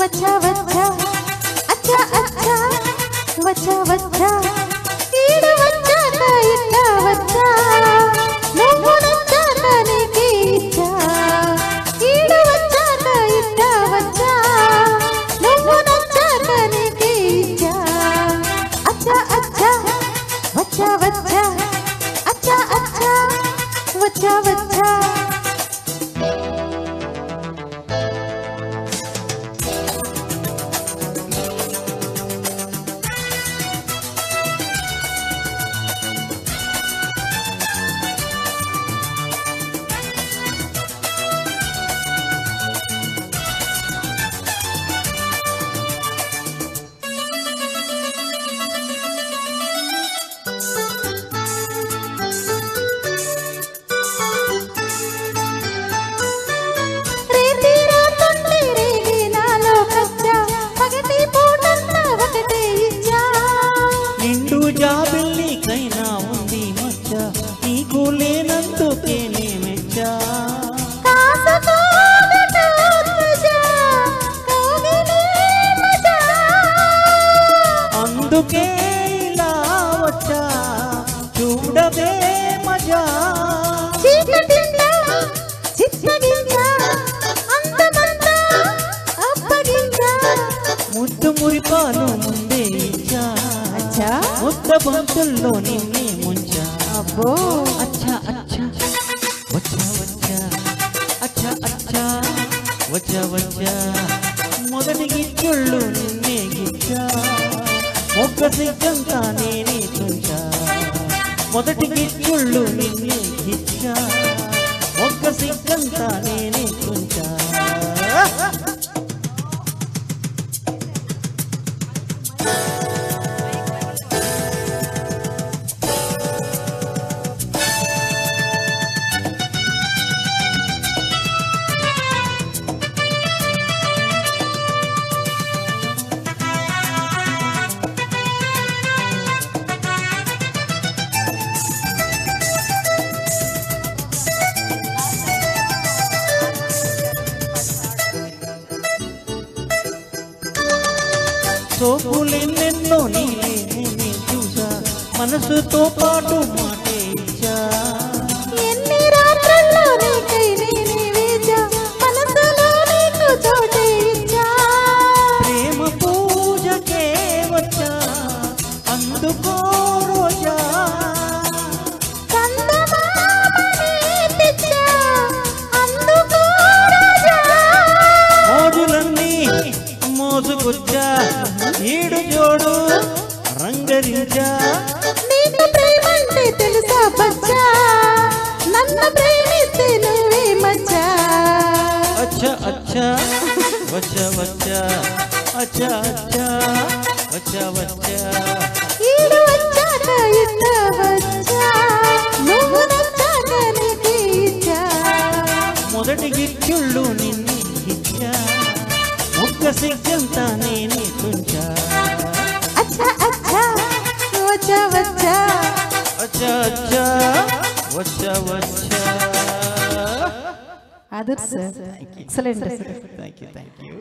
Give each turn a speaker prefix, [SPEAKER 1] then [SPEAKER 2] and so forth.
[SPEAKER 1] వచ్చా వచ్చా అచ్చా అచ్చా వచ్చా వచ్చా ఈడ వచ్చాక ఇట్లా వచ్చా నువ్వు నచ్చాక నీకే ఇచ్చా ఈడ వచ్చాక ఇట్లా వచ్చా నువ్వు నచ్చాక నీకే ఇచ్చా అచ్చా అచ్చా వచ్చా వచ్చా అచ్చా అచ్చా వచ్చా వచ్చా
[SPEAKER 2] జాబిల్లికైనా ఉంది మచ్చ నీకు లేనందుకేనే మెచ్చ అందుకే ఇలా వచ్చా చూడవే మజా ముద్దు మురిపాలు ముందే ఇచ్చా ముద్ద బంతుల్లో నిన్నే ముంచా
[SPEAKER 1] అబ్బో
[SPEAKER 2] అచ్చా అచ్చా వచ్చా వచ్చా అచ్చా అచ్చా వచ్చా వచ్చా మొదటి గిచ్చుళ్ళు నిన్నే గిచ్చా ఒక్క సిగ్గంతా నేనే తుంచా మొదటి గిచ్చుళ్ళు నిన్నే గిచ్చా ఒక్క సిగ్గంతా నేనే తుంచా సోపులెన్నెన్నో నేనే చూసా మనసుతో పాటు మాటే ఇచ్చా
[SPEAKER 1] ఎన్ని రాత్రుల్లో నీకై నేనే వేచా మనసులో నీకు చోటే ఇచ్చా
[SPEAKER 2] ప్రేమ పూజకే వచ్చా అందుకో రోజా మోజులన్నీ మోసుకొచ్చా ఈడు జోడు రంగరించా
[SPEAKER 1] నీకు ప్రేమంటే తెలుసా బచ్చా నన్ను ప్రేమిస్తే నువ్వే మచ్చా
[SPEAKER 2] అచ్చా అచ్చా వచ్చా వచ్చా అచ్చా అచ్చా వచ్చా వచ్చా
[SPEAKER 1] ఈడు వచ్చాక ఇట్లా వచ్చా నువ్వు నచ్చాక నీకే ఇచ్చా
[SPEAKER 2] మొదటి గిచ్చుళ్ళు నిన్నే గిచ్చా ఒక్క సిగ్గంతా నేనే తుంచా
[SPEAKER 1] అచ్చా అచ్చా వచ్చా వచ్చా
[SPEAKER 2] అచ్చా అచ్చా వచ్చా వచ్చా
[SPEAKER 1] ఆదర్శ్ ఎక్సలెంట్
[SPEAKER 2] థ్యాంక్ యూ